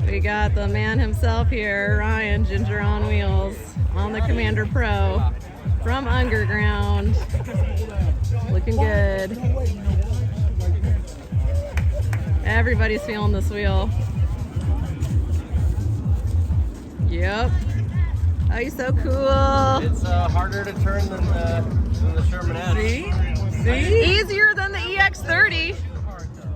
We got the man himself here, Ryan Ginger on Wheels, on the Commander Pro from Ungerground. Looking good. Everybody's feeling this wheel. Yep. Oh, you're so cool. It's harder to turn than the Sherman S. See? Easier than the EX30.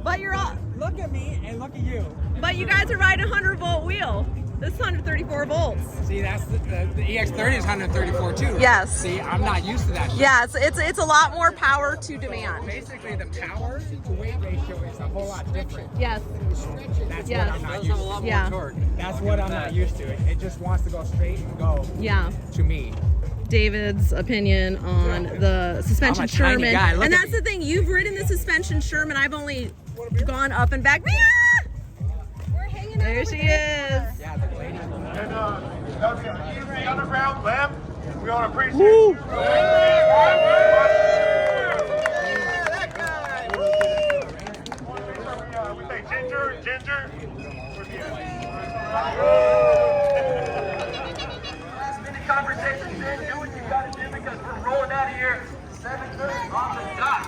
But you're all. Look at me and look at you. But you guys are riding a 100-volt wheel. This is 134 volts. See, that's the EX30 is 134 too. Yes. See, I'm not used to that shit. Yeah, it's a lot more power to demand. Basically, the power to weight ratio is a whole lot different. Yes. That's Yes. what I'm not used to. Yeah. That's what I'm not used to. It just wants to go straight and go. Yeah. To me. David's opinion on the suspension I'm a tiny Sherman. guy. Look And at that's the thing, you've ridden the suspension Sherman. I've only gone up and back. Mia! We're hanging out. There she is. Yeah, the lady. And that'll be an easy underground lap. We want to appreciate you. We say Ginger. Last minute conversations, man. Do what you got to do because we're rolling out of here 7:30 on the dot.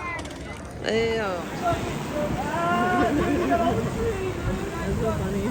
Ew. That's so funny.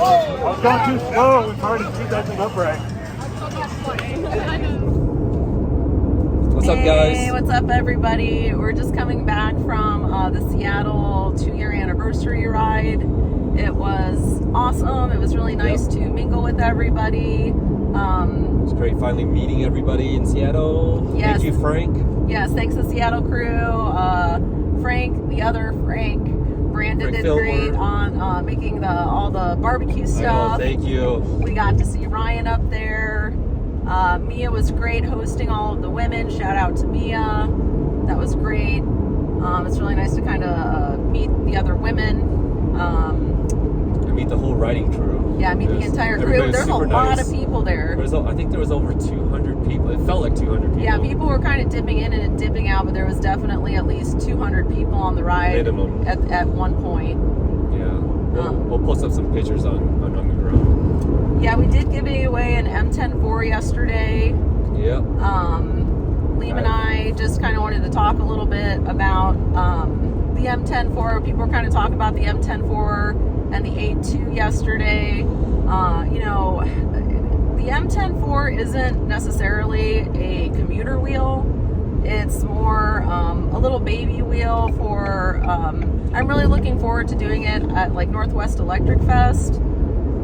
I was going too slow. It's hard to see that thing upright. What's up, guys? Hey, what's up, everybody? We're just coming back from the Seattle 2-year anniversary ride. It was awesome. It was really nice to mingle with everybody. It was great finally meeting everybody in Seattle. Yes. Thank you, Frank. Yes, thanks to Seattle crew. Frank, the other Frank, Brandon Frank did great Filmer. on making all the barbecue stuff. Thank you. We got to see Ryan up there. Mia was great hosting all of the women. Shout out to Mia. That was great. It's really nice to kind of meet the other women. I meet the whole riding crew. Yeah, meet the entire crew. Everybody's There's a super lot nice. of people there. I think there was over 200 people. It felt like 200 people. Yeah, people were kind of dipping in and dipping out, but there was definitely at least 200 people on the ride Minimum. at one point. Yeah. We'll post up some pictures on Ungerground. Yeah, we did give away an Mten4 yesterday. Yep. Liam and I just kind of wanted to talk a little bit about the Mten4. People were kind of talking about the Mten4 and the 8.2 yesterday. You know, the Mten4 isn't necessarily a commuter wheel. It's more a little baby wheel for, I'm really looking forward to doing it at like Northwest Electric Fest.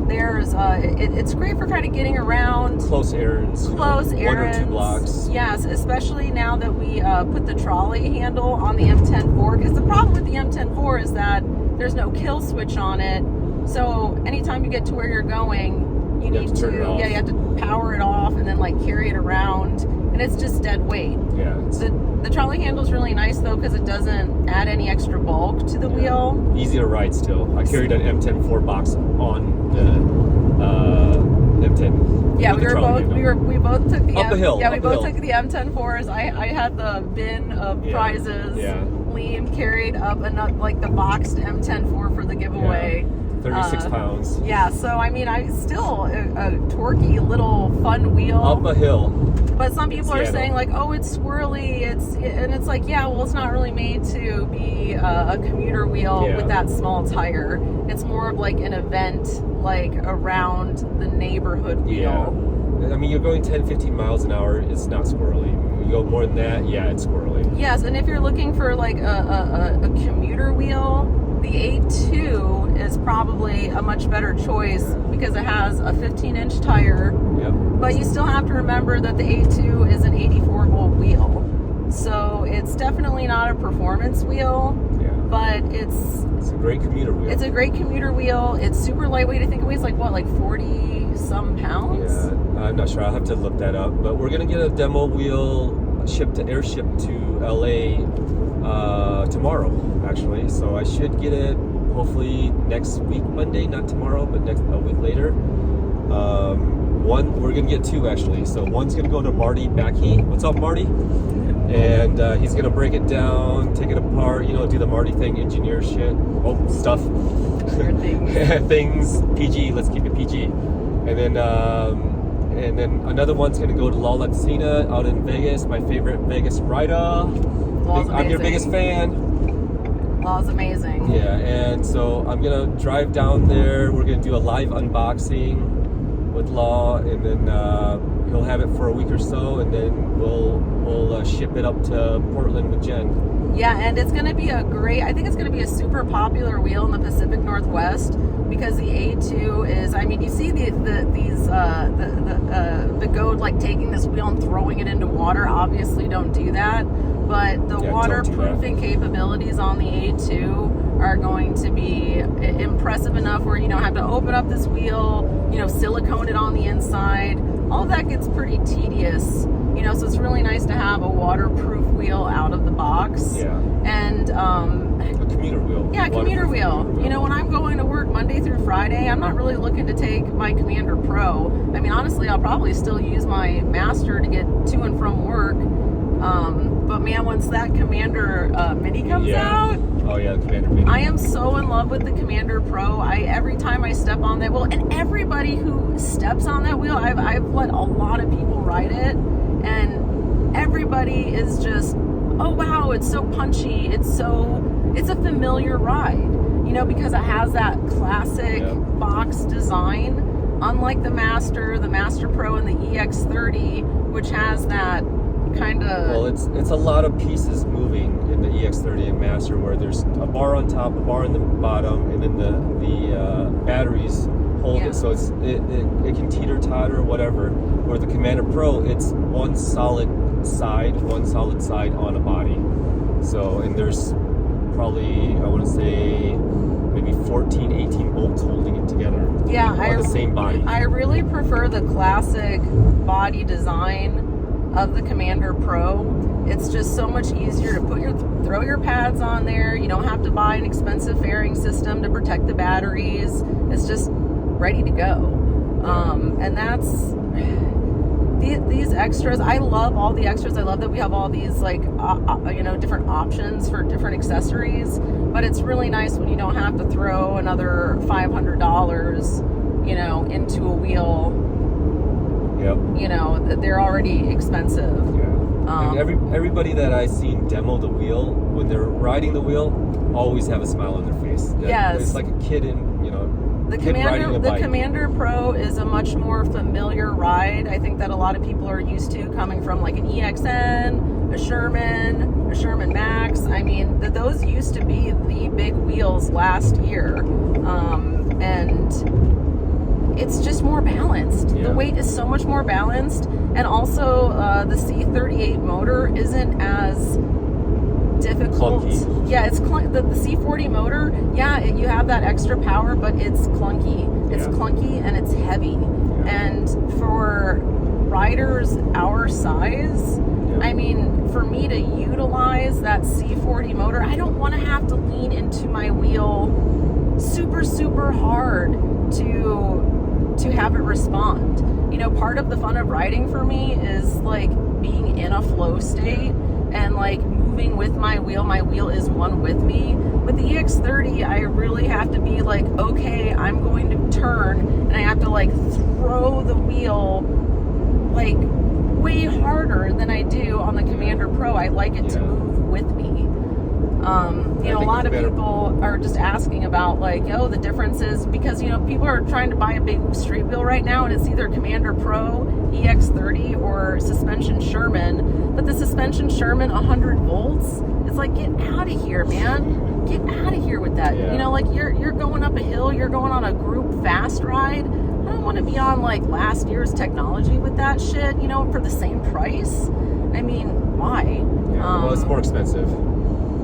There's, it's great for kind of getting around. Close errands. Close errands. 1 or 2 blocks. Yes, especially now that we put the trolley handle on the Mten4. Because the problem with the Mten4 is that there's no kill switch on it. So anytime you get to where you're going, you need to turn it off. you have to power it off and then like carry it around. And it's just dead weight. Yeah. The trolley handle is really nice though because it doesn't add any extra bulk to the wheel. Easy to ride still. I carried an Mten4 box on the M10. Yeah, with the trolley handle. we both took the Up a hill, Yeah, we up a both hill. took the Mten4s. I had the bin of prizes. Yeah. Liam carried up like the boxed Mten4 for the giveaway. 36 pounds. Yeah, so I mean, I still a torquey little fun wheel. Up a hill. But some people are Seattle. saying like, oh, it's swirly. And it's like, yeah, well, it's not really made to be a commuter wheel with that small tire. It's more of like an event, like around the neighborhood wheel. Yeah. I mean, you're going 10, 15 miles an hour. It's not squirrely. You go more than that, yeah, it's squirrely. Yes, and if you're looking for like a commuter wheel, the 8.2 is probably a much better choice because it has a 15-inch tire. Yep. But you still have to remember that the 8.2 is an 84-volt wheel. So it's definitely not a performance wheel, but it's a great commuter wheel. It's a great commuter wheel. It's super lightweight. I think it weighs like 40 some pounds. Yeah, I'm not sure. I'll have to look that up. But we're gonna get a demo wheel airship to LA tomorrow, actually. So I should get it hopefully next week, Monday, not tomorrow, but a week later. We're gonna get 2 actually. So one's gonna go to Marty Backey. What's up, Marty? And he's gonna break it down, take it apart, do the Marty thing, engineer shit, stuff, things, PG. Let's keep it PG. And then another one's gonna go to La Latina out in Vegas, my favorite Vegas rider. I'm your biggest fan. Law's amazing. Yeah, and so I'm gonna drive down there. We're gonna do a live unboxing with Law, and then he'll have it for a week or so, and then we'll ship it up to Portland with Jen. Yeah, and it's going to be I think it's going to be a super popular wheel in the Pacific Northwest, because the A2 is, you see the goat like taking this wheel and throwing it into water. Obviously don't do that, but the waterproofing capabilities on the A2 are going to be impressive enough where you don't have to open up this wheel, silicone it on the inside. All of that gets pretty tedious, so it's really nice to have a waterproof wheel out of the box. Yeah. And a commuter wheel. Yeah, commuter wheel. When I'm going to work Monday through Friday, I'm not really looking to take my Commander Pro. Honestly, I'll probably still use my Master to get to and from work. But man, once that Commander Mini comes out, oh yeah, the Commander Mini. I am so in love with the Commander Pro. Every time I step on that wheel, and everybody who steps on that wheel, I've let a lot of people ride it, and everybody is just, oh wow, it's so punchy. It's a familiar ride, because it has that classic box design, unlike the Master Pro, and the EX30, which has that kind of... Well, it's a lot of pieces moving in the EX30 and Master, where there's a bar on top, a bar in the bottom, and then the batteries hold it, so it can teeter-totter or whatever. Where the Commander Pro, it's one solid side on a body. So, and there's probably, I want to say, maybe 14, 18 bolts holding it together. Yeah, on the same body. I really prefer the classic body design of the Commander Pro. It's just so much easier to throw your pads on there. You don't have to buy an expensive fairing system to protect the batteries. It's just ready to go. And that's these extras. I love all the extras. I love that we have all these different options for different accessories. But it's really nice when you don't have to throw another $500, into a wheel. Yep. They're already expensive. Yeah. And everybody that I've seen demo the wheel, when they're riding the wheel, always have a smile on their face. Yes. It's like a kid the Commander Commander Pro is a much more familiar ride. I think that a lot of people are used to, coming from like an EXN, a Sherman Max. Those used to be the big wheels last year. And it's just more balanced. Yeah. The weight is so much more balanced, and also the C38 motor isn't as difficult. Clunky. Yeah, it's the C40 motor. Yeah, you have that extra power, but it's clunky. It's clunky and it's heavy. Yeah. And for riders our size, for me to utilize that C40 motor, I don't want to have to lean into my wheel super, super hard to have it respond. Part of the fun of riding for me is like being in a flow state and like moving with my wheel is one with me. With the EX30, I really have to be like, okay, I'm going to turn, and I have to like throw the wheel like way harder than I do on the Commander Pro. I like it to move with me. A lot of people are just asking about the differences, because people are trying to buy a big street wheel right now, and it's either Commander Pro, EX30, or suspension Sherman. But the suspension Sherman 100 volts, it's like, get out of here, man. Get out of here with that. You're going up a hill, you're going on a group fast ride. I don't want to be on last year's technology with that shit, for the same price. Why? Yeah. Well, it's more expensive.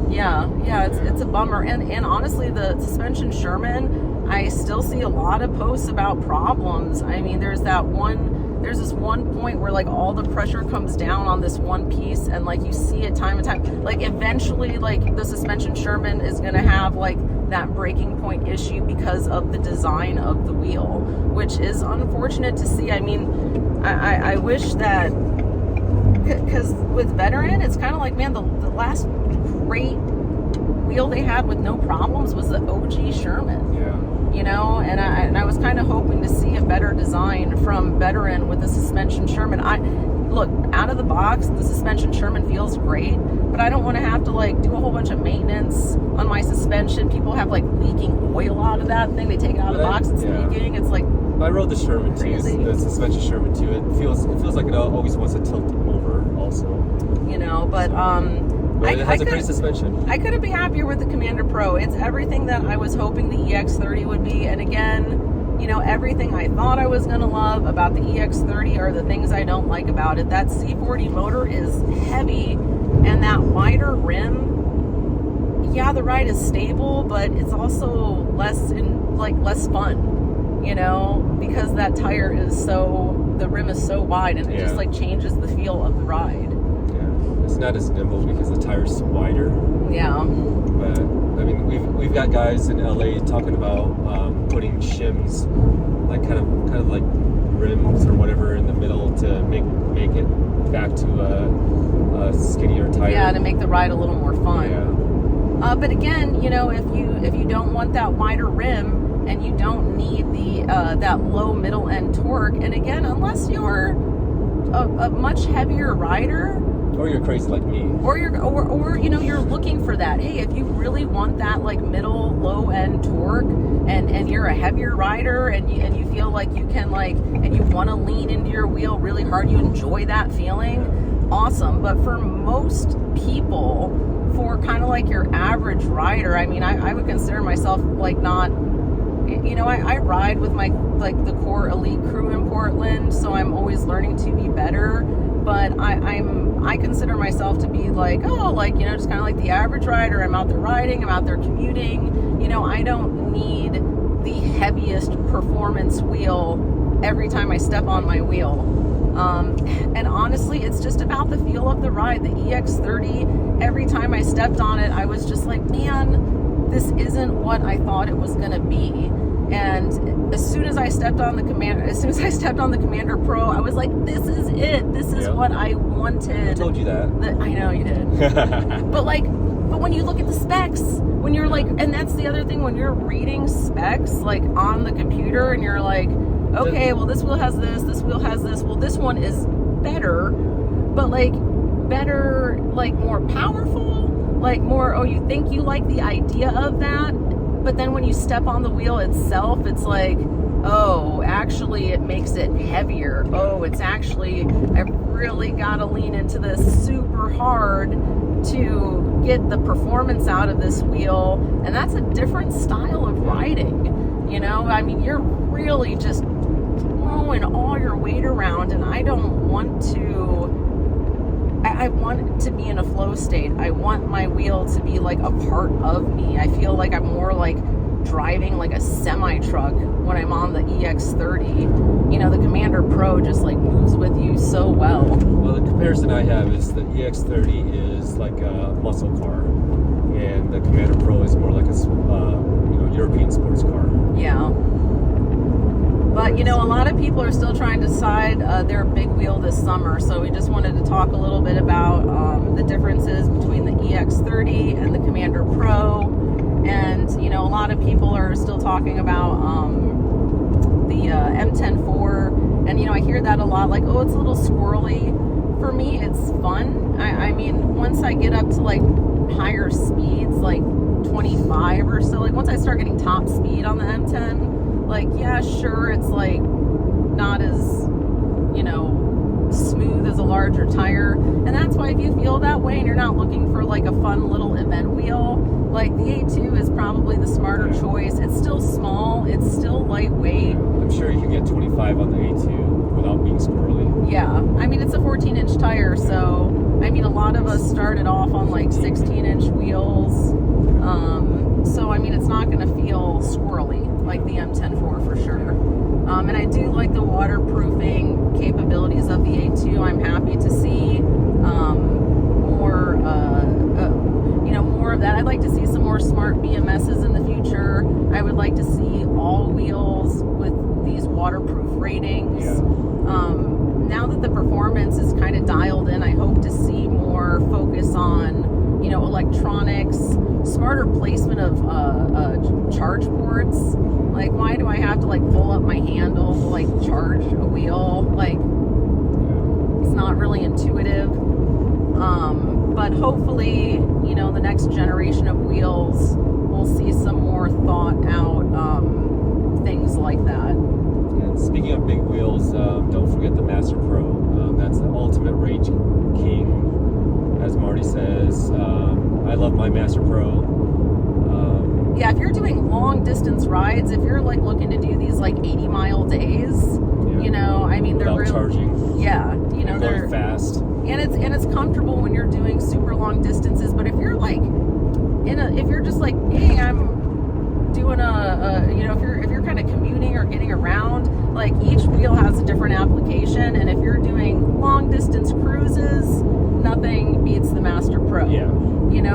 Yeah, it's a bummer. And honestly, the suspension Sherman, I still see a lot of posts about problems. I mean, there's this one point where like all the pressure comes down on this one piece, and like you see it time and time. Like eventually, like the suspension Sherman is gonna have like that breaking point issue because of the design of the wheel, which is unfortunate to see. I mean, I wish that, because with Veteran, it's kind of like, man, the last great wheel they had with no problems was the OG Sherman. Yeah. You know, and I was kind of hoping to see a better design from Veteran with the suspension Sherman. Look, out of the box, the suspension Sherman feels great, but I don't want to have to like do a whole bunch of maintenance on my suspension. People have like leaking oil out of that thing. They take it out of the box, it's leaking. It's like, I rode the Sherman crazy. too, the suspension Sherman too. It feels like it always wants to tilt over also. You know, but it has a great suspension. I couldn't be happier with the Commander Pro. It's everything that I was hoping the EX30 would be. And again, you know, everything I thought I was going to love about the EX30 are the things I don't like about it. That C40 motor is heavy, and that wider rim, yeah, the ride is stable, but it's also less fun, you know, because that tire is the rim is so wide, and it just like changes the feel of the ride. It's not as nimble because the tire's wider. Yeah. But I mean, we've got guys in LA talking about putting shims, like kind of like rims or whatever in the middle to make it back to a skinnier tire. Yeah, to make the ride a little more fun. Yeah. But again, you know, if you don't want that wider rim and you don't need the that low middle end torque, and again, unless you're a much heavier rider. Or you're crazy like me. Or you know, you're looking for that. Hey, if you really want that like middle low end torque, and you're a heavier rider, and you feel like you can like, and you want to lean into your wheel really hard, you enjoy that feeling, awesome. But for most people, for kind of like your average rider, I mean, I would consider myself like not, you know, I ride with my like the core elite crew in Portland, so I'm always learning to be better. But I consider myself to be like, like, you know, just kind of like the average rider. I'm out there riding, I'm out there commuting. You know, I don't need the heaviest performance wheel every time I step on my wheel. And honestly, it's just about the feel of the ride. The EX30, every time I stepped on it, I was just like, man, this isn't what I thought it was going to be. And as soon as I stepped on the Commander Pro, I was like, this is it. This is what I wanted. I told you that. I know you did. But when you look at the specs, when you're like, and that's the other thing, when you're reading specs like on the computer, and you're like, okay, well, this wheel has this wheel has this. Well, this one is better, but like better, like more powerful, like more, you think you like the idea of that. But then when you step on the wheel itself, it's like, actually it makes it heavier. It's actually, I really got to lean into this super hard to get the performance out of this wheel. And that's a different style of riding. You know, I mean, you're really just throwing all your weight around, and I don't want to. I want it to be in a flow state. I want my wheel to be like a part of me. I feel like I'm more like driving like a semi-truck when I'm on the EX30. You know, the Commander Pro just like moves with you so well. Well, the comparison I have is the EX30 is like a muscle car, and the Commander Pro is more like a European sports car. Yeah. But, you know, a lot of people are still trying to decide their big wheel this summer, so we just wanted to talk a little bit about the differences between the EX30 and the Commander Pro. And, you know, a lot of people are still talking about the Mten4, and, you know, I hear that a lot, like, it's a little squirrely. For me, it's fun. I mean, once I get up to, like, higher speeds, like 25 or so, like, once I start getting top speed on the M10, like, yeah, sure, it's like not as, you know, smooth as a larger tire. And that's why if you feel that way and you're not looking for like a fun little event wheel, like the A2 is probably the smarter choice. It's still small, it's still lightweight. I'm sure you can get 25 on the A2 without being squirrely. Yeah, I mean, it's a 14-inch tire, so I mean, a lot of us started off on like 16-inch wheels. So, I mean, it's not going to feel squirrely like the Mten4 for sure. And I do like the waterproofing capabilities of the A2. I'm happy to see more, more of that. I'd like to see some more smart BMSs in the future. I would like to see all wheels with these waterproof ratings. Yeah. Now that the performance is kind of dialed in, I hope to see more focus on, electronics, smarter placement of charge ports. Like, why do I have to like pull up my handle to like charge a wheel? Like, it's not really intuitive. But hopefully, the next generation of wheels will see some more thought out things like that. And speaking of big wheels, don't forget the Master Pro. That's the ultimate range king, as Marty says. I love my Master Pro. Yeah, if you're doing long distance rides, if you're like looking to do these like 80-mile days, they're without charging. Yeah, they're they're fast. And it's comfortable when you're doing super long distances. But if you're like if you're just like, hey, I'm doing if you're kind of commuting or getting around, like each wheel has a different application. And if you're doing long distance cruises, nothing beats the Master Pro. Yeah.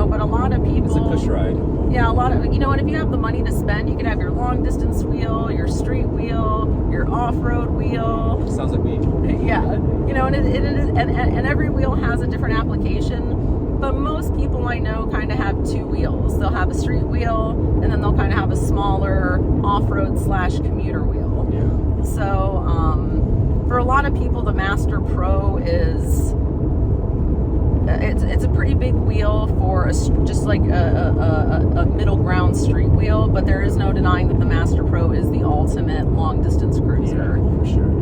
But a lot of people. It's a push ride. Yeah, a lot of, and if you have the money to spend, you can have your long distance wheel, your street wheel, your off-road wheel. Sounds like me. Yeah, and every wheel has a different application. But most people I know kind of have two wheels. They'll have a street wheel, and then they'll kind of have a smaller off-road / commuter wheel. Yeah. So for a lot of people, the Master Pro is. It's a pretty big wheel for just like a middle ground street wheel, but there is no denying that the Master Pro is the ultimate long distance cruiser. Yeah, for sure.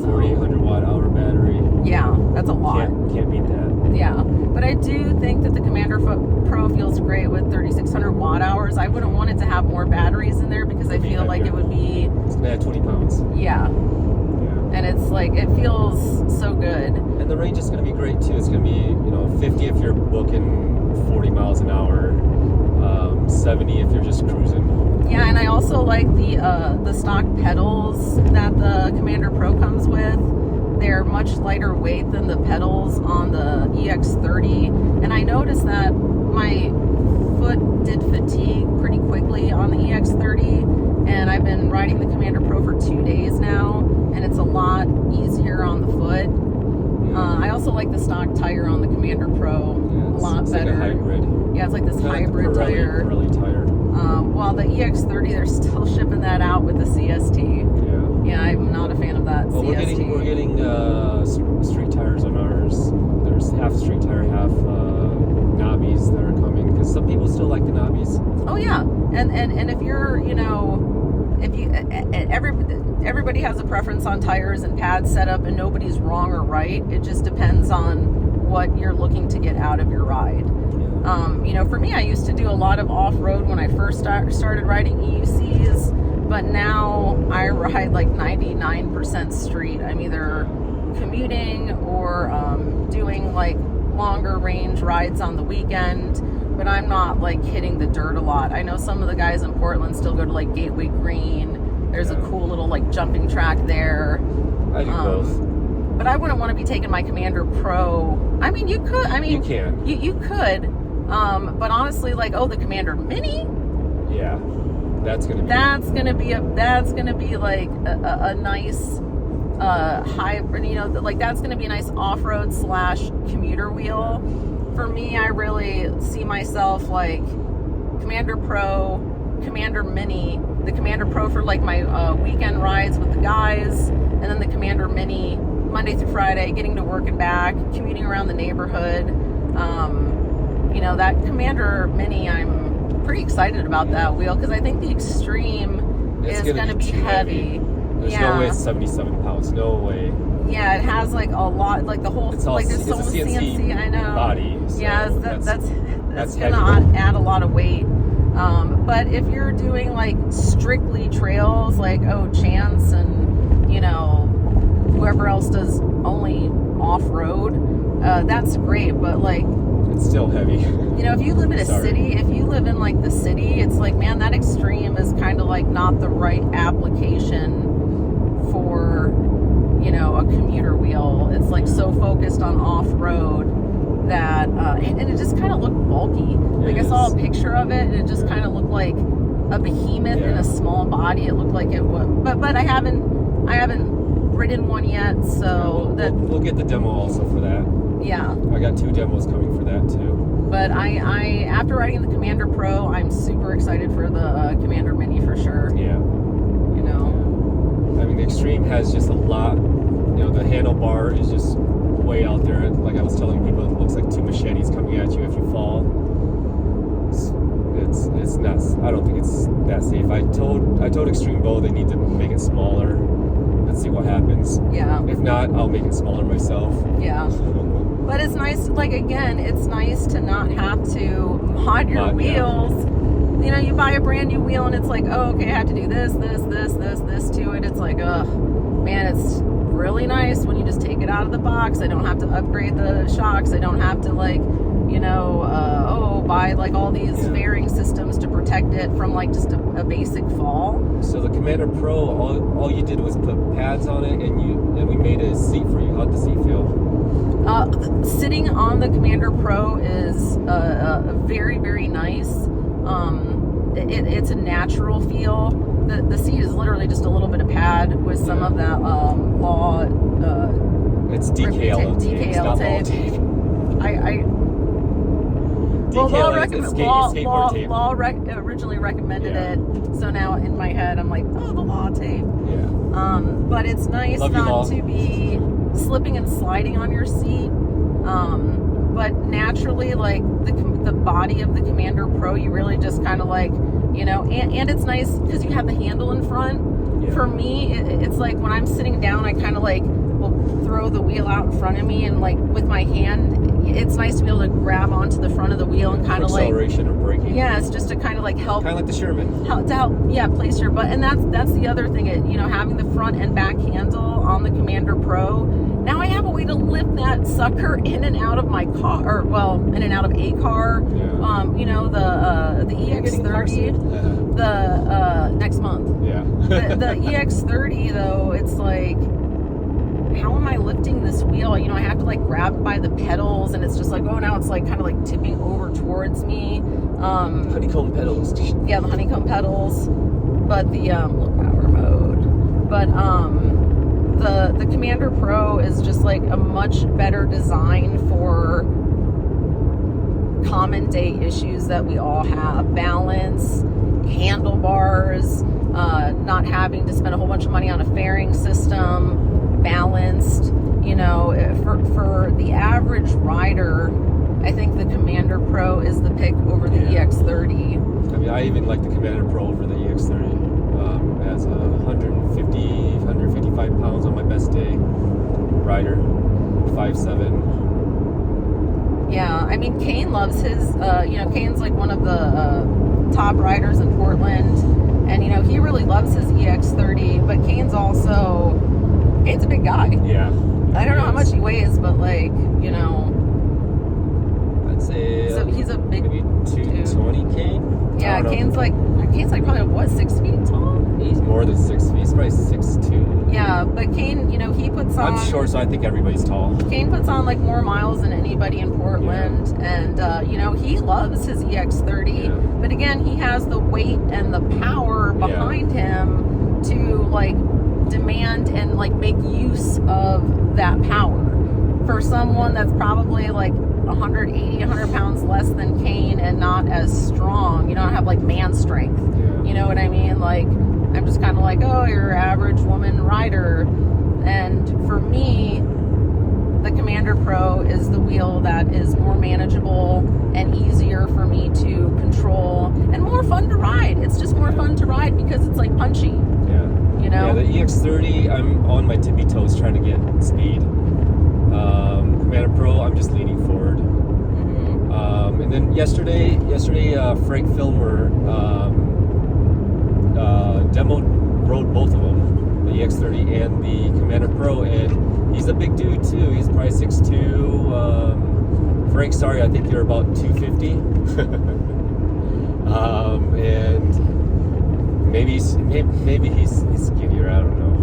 4,800 watt-hour battery. Yeah, that's a lot. Can't beat that. Yeah, but I do think that the Commander Pro feels great with 3,600 watt-hours. I wouldn't want it to have more batteries in there because I feel like it would be. It's gonna add 20 pounds. Yeah. And it's like, it feels so good. And the range is going to be great too. It's going to be, 50 if you're booking 40 miles an hour, 70 if you're just cruising. Yeah, and I also like the stock pedals that the Commander Pro comes with. They're much lighter weight than the pedals on the EX30. And I noticed that my foot did fatigue pretty quickly on the EX30. And I've been riding the Commander Pro for 2 days now. And it's a lot easier on the foot. I also like the stock tire on the Commander Pro a lot better. Like a hybrid. Yeah, it's like this hybrid tire. Pirelli tire. While the EX30, they're still shipping that out with the CST. Yeah, I'm not a fan of that well, CST. We're getting street tires on ours. There's half street tire, half knobbies that are coming because some people still like the knobbies. Oh yeah, and if you're everybody has a preference on tires and pad setup, and nobody's wrong or right. It just depends on what you're looking to get out of your ride. For me, I used to do a lot of off-road when I first started riding EUCs, but now I ride like 99% street. I'm either commuting or doing like longer range rides on the weekend, but I'm not like hitting the dirt a lot. I know some of the guys in Portland still go to like Gateway Green. There's a cool little like jumping track there. I do both. But I wouldn't want to be taking my Commander Pro. I mean, you could. I mean, you can. You could. But honestly, like, the Commander Mini. Yeah, that's gonna be like a nice hybrid. Like that's gonna be a nice off-road / commuter wheel. For me, I really see myself like Commander Pro, Commander Mini. The Commander Pro for like my weekend rides with the guys, and then the Commander Mini Monday through Friday, getting to work and back, commuting around the neighborhood. That Commander Mini, I'm pretty excited about that wheel because I think the Extreme is going to be heavy. There's no way it's 77 pounds. No way. Yeah, it has like a lot, like the whole, it's all, like it's this whole CNC. I know. Body. So yeah, that's going to add a lot of weight. But if you're doing like strictly trails, like Chance and whoever else does only off-road, that's great, but like, It's still heavy. you know, if you live in a city, if you live in like the city, it's like, man, that Extreme is kind of like not the right application for, you know, a commuter wheel. It's like so focused on off-road that, and it just kind of looked bulky. Like I saw a picture of it and it just kind of looked like a behemoth in a small body. It looked like it would, but I haven't ridden one yet, so we'll get the demo also for that. Yeah. I got 2 demos coming for that too. But I after riding the Commander Pro, I'm super excited for the Commander Mini for sure. Yeah. You know. I mean, the Extreme has just a lot. You know, the handlebar is just way out there. Like I was telling people, it looks like 2 machetes coming at you if you fall. It's not. I don't think it's that safe. I told Extreme Bow they need to make it smaller. Let's see what happens. Yeah. If not, I'll make it smaller myself. Yeah. But it's nice, like, again, it's nice to not have to mod your wheels. You know, you buy a brand new wheel and it's like, oh, okay, I have to do this to it. It's like, man, it's really nice when you just take it out of the box. I don't have to upgrade the shocks. I don't have to, like, you know, buy like all these fairing systems to protect it from like just a basic fall. So the Commander Pro, all you did was put pads on it, and we made a seat for you. How'd the seat feel? Sitting on the Commander Pro is very, very nice. It's a natural feel. The seat is literally just a little bit of pad with some of that law. It's decal tape. Law originally recommended it, so now in my head I'm like, oh, the law tape. Yeah. But it's nice not to be slipping and sliding on your seat. But naturally, like the body of the Commander Pro, you really just kind of like, you know, and it's nice because you have the handle in front. Yeah. For me, it's like when I'm sitting down, I kind of like will throw the wheel out in front of me, and like with my hand, it's nice to be able to grab onto the front of the wheel and kind of like acceleration or braking. Yeah, it's just to kind of like help. Kind of like the Sherman. Help place your butt, and that's the other thing. You know, having the front and back handle on the Commander Pro. Now I have a way to lift that sucker in and out of my car, or well, in and out of a car. Yeah. You know, the EX30, the next month. Yeah. the EX30 though, it's like, how am I lifting this wheel? You know, I have to like grab by the pedals, and it's just like, oh, now it's like kind of like tipping over towards me. Honeycomb pedals. Yeah, the honeycomb pedals, but the low power mode. But the Commander Pro is just like a much better design for common day issues that we all have: balance, handlebars, not having to spend a whole bunch of money on a fairing system. Balanced, you know, for the average rider, I think the Commander Pro is the pick over the EX30. I mean, I even like the Commander Pro over the EX30. As a 155 pounds on my best day rider, 5'7". Yeah, I mean, Kane loves his, you know, Kane's like one of the top riders in Portland, and, you know, he really loves his EX30, but Kane's a big guy. Yeah. I don't know how much he weighs, but like, you know. I'd say so he's a big maybe 220 Kane. Yeah, Kane's like probably what, 6 feet tall? He's more than 6 feet. He's probably 6'2". Yeah, but Kane, you know, he puts on. I'm short, so I think everybody's tall. Kane puts on like more miles than anybody in Portland, and you know, he loves his EX30. Yeah. But again, he has the weight and the power behind him to like demand and like make use of that power. For someone that's probably like 100 pounds less than Kane and not as strong, you don't have like man strength. You know what I mean? Like, I'm just kind of like, oh, you're your average woman rider. And for me, the Commander Pro is the wheel that is more manageable and easier for me to control and more fun to ride. It's just more fun to ride because it's like punchy. You know? Yeah, the EX30, I'm on my tippy toes trying to get speed. Commander Pro, I'm just leaning forward. Mm-hmm. And then yesterday, Frank Filmer rode both of them, the EX30 and the Commander Pro, and He's a big dude too. He's probably 6'2". Frank, sorry, I think you're about 250. And maybe he's skinnier. I don't know.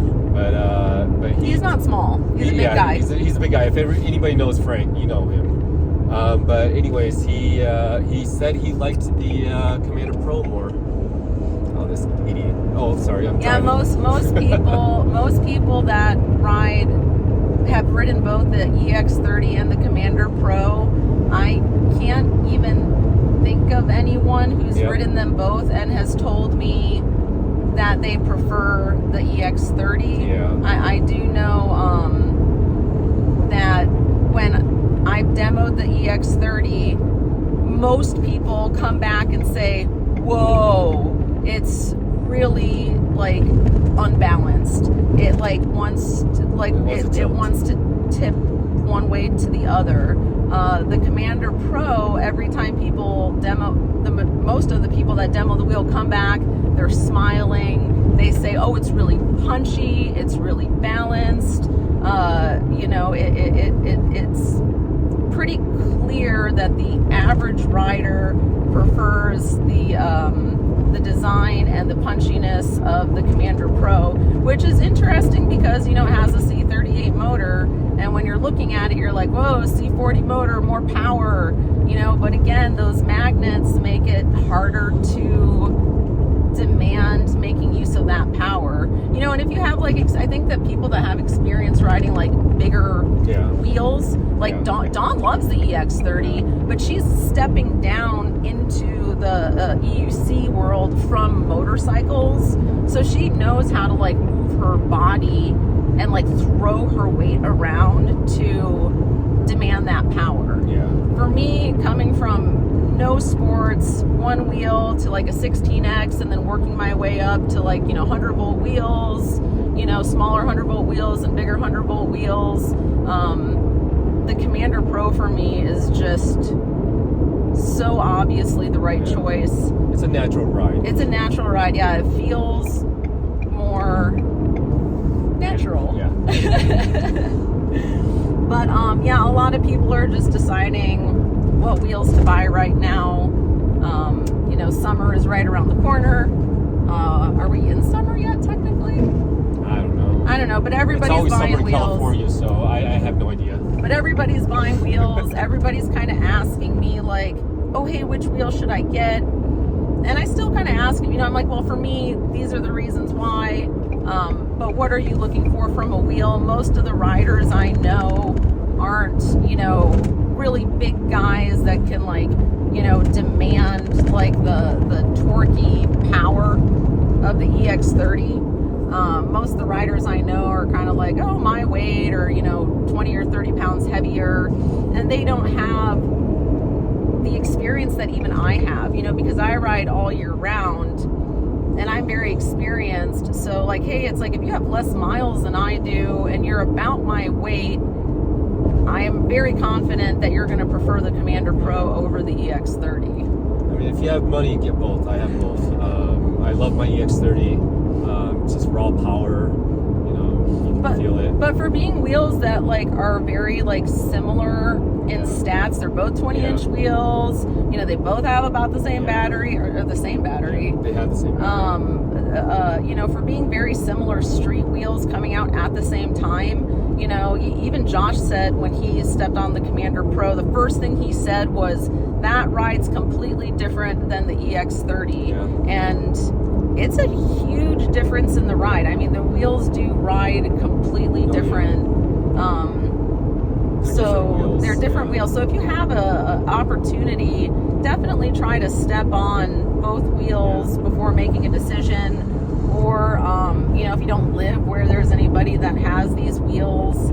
But he's not small. He's a big guy. He's a big guy. If anybody knows Frank, you know him. But anyways, he said he liked the Commander Pro more. Oh, this idiot. Oh, sorry, I'm driving. Most people that ride have ridden both the EX30 and the Commander Pro. I can't even think of anyone who's ridden them both and has told me that they prefer the EX30. Yeah. I do know that when I demoed the EX30, most people come back and say, whoa, it's really like unbalanced. It like wants to tip one way to the other. The Commander Pro, every time people demo, most of the people that demo the wheel come back, they're smiling. They say, oh, it's really punchy, it's really balanced. It's pretty clear that the average rider prefers the design and the punchiness of the Commander Pro, which is interesting because, it has a C38 motor, and when you're looking at it, you're like, whoa, C40 motor, more power, but again, those magnets make it harder to demand making use of that power. And if you have I think that people that have experience riding bigger wheels, Dawn loves the EX30, but she's stepping down into the EUC world from motorcycles, so she knows how to move her body and throw her weight around to demand that power. For me, coming from no sports, one wheel to a 16X, and then working my way up to 100 volt wheels, smaller 100 volt wheels and bigger 100 volt wheels. The Commander Pro for me is just so obviously the right choice. It's a natural ride. It's a natural ride, yeah. It feels more natural. Yeah. But a lot of people are just deciding what wheels to buy right now. Summer is right around the corner. Are we in summer yet, technically? I don't know, but everybody's buying summer in wheels. California, so I have no idea. But everybody's buying wheels. Everybody's kind of asking me oh, hey, which wheel should I get? And I still kind of ask, I'm like, well, for me, these are the reasons why. But what are you looking for from a wheel? Most of the riders I know aren't, really big guys that can demand the torquey power of the EX30. Most of the riders I know are kind of oh, my weight, or 20 or 30 pounds heavier, and they don't have the experience that even I have, because I ride all year round and I'm very experienced. So hey, it's if you have less miles than I do and you're about my weight, I am very confident that you're going to prefer the Commander Pro over the EX30. I mean, if you have money, get both. I have both. I love my EX30. It's just raw power. You can feel it. But for being wheels that are very similar in stats, they're both 20-inch wheels. They both have about the same battery, or the same battery. Yeah, they have the same battery. For being very similar street wheels coming out at the same time, even Josh said when he stepped on the Commander Pro, the first thing he said was, that ride's completely different than the EX30. Yeah. And it's a huge difference in the ride. I mean, the wheels do ride completely different. They're different wheels. So if you have a opportunity, definitely try to step on both wheels before making a decision. Or, if you don't live where there's anybody that has these wheels,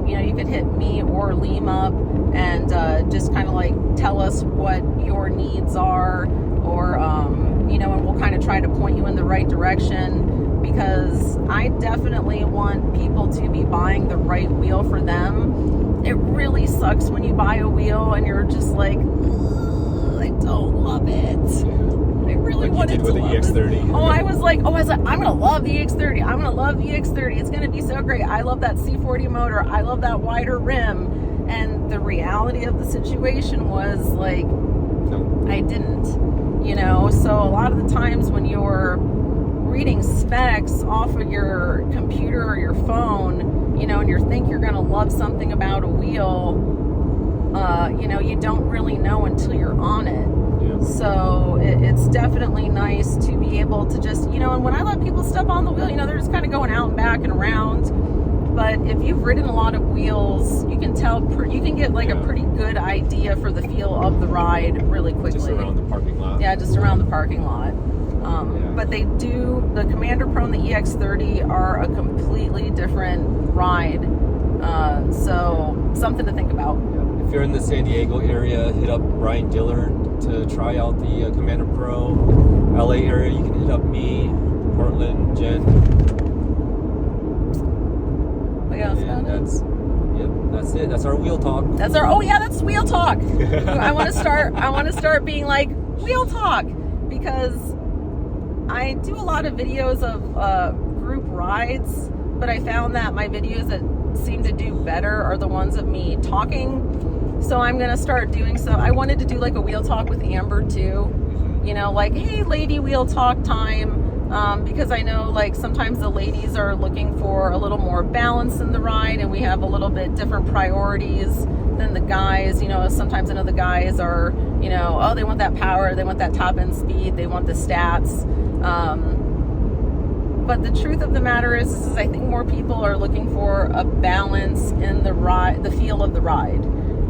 you could hit me or Liam up and just kind of tell us what your needs are, or, and we'll kind of try to point you in the right direction, because I definitely want people to be buying the right wheel for them. It really sucks when you buy a wheel and you're just I don't love it. I really want wanted did with to the love EX30. it. I was like, I'm gonna love the EX30. I'm gonna love the EX30. It's gonna be so great. I love that C40 motor. I love that wider rim. And the reality of the situation was like, No. I didn't. You know, so a lot of the times when you're reading specs off of your computer or your phone, you know, and you think you're gonna love something about a wheel, you know, you don't really know until you're on it. Yeah. So it's definitely nice to be able to just, you know, and when I let people step on the wheel, you know, they're just kind of going out and back and around. But if you've ridden a lot of wheels, you can tell, you can get like a pretty good idea for the feel of the ride really quickly. Just around the parking lot. Yeah, just around the parking lot. But they do, the Commander Pro and the EX30 are a completely different ride. So something to think about. If you're in the San Diego area, hit up Brian Dillard to try out the Commander Pro. LA area, you can hit up me, Portland, Jenn. And that's it. That's our wheel talk. That's our that's wheel talk. I want to start being like wheel talk, because I do a lot of videos of group rides, but I found that my videos that seem to do better are the ones of me talking. So I'm gonna start doing so. I wanted to do like a wheel talk with Amber too. You know, like, hey lady, wheel talk time. Because I know like sometimes the ladies are looking for a little more balance in the ride, and we have a little bit different priorities than the guys. You know, sometimes I know the guys are, you know, oh, they want that power, they want that top end speed, they want the stats. But the truth of the matter is I think more people are looking for a balance in the ride, the feel of the ride,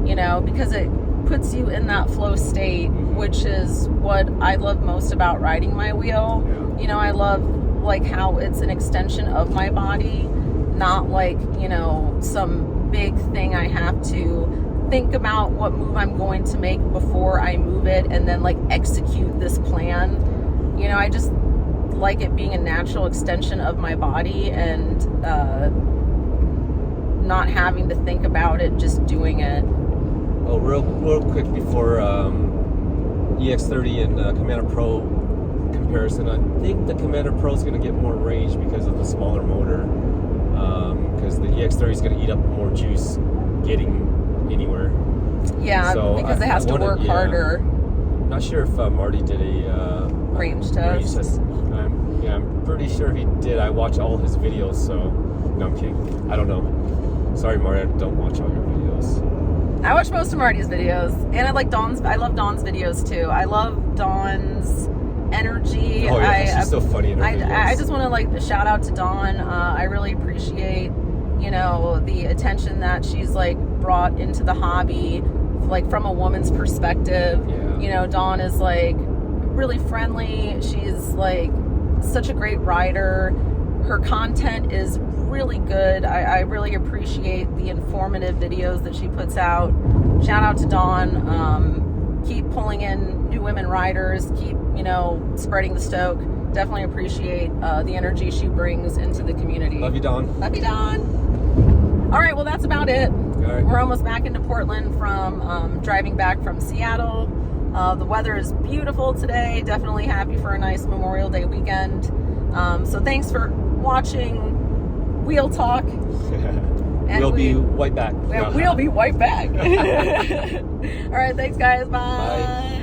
you know, because it puts you in that flow state, which is what I love most about riding my wheel. You know, I love like how it's an extension of my body, not like, you know, some big thing I have to think about what move I'm going to make before I move it and then like execute this plan. You know, I just like it being a natural extension of my body and not having to think about it, just doing it. Oh, real quick before EX30 and Commander Pro comparison, I think the Commander Pro is going to get more range because of the smaller motor, because the EX30 is going to eat up more juice getting anywhere. Yeah, so because it has to work harder. Not sure if Marty did a range test. I'm pretty sure he did. I watch all his videos, so no, I'm kidding. I don't know. Sorry, Marty, I don't watch all your videos. I watch most of Marty's videos, and I like Dawn's. I love Dawn's videos too. I love Dawn's energy. Oh yeah, she's so funny in her videos. I just want to like shout out to Dawn. I really appreciate, you know, the attention that she's like brought into the hobby, like from a woman's perspective. Yeah. You know, Dawn is like really friendly. She's like such a great rider. Her content is really good. I really appreciate the informative videos that she puts out. Shout out to Dawn. Keep pulling in new women riders. Keep, you know, spreading the stoke. Definitely appreciate the energy she brings into the community. Love you, Dawn. Love you, Dawn. All right, well, that's about it. All right. We're almost back into Portland from driving back from Seattle. The weather is beautiful today. Definitely happy for a nice Memorial Day weekend. So thanks for watching Wheel Talk. We'll be right back. We'll be right back. All right, thanks guys. Bye.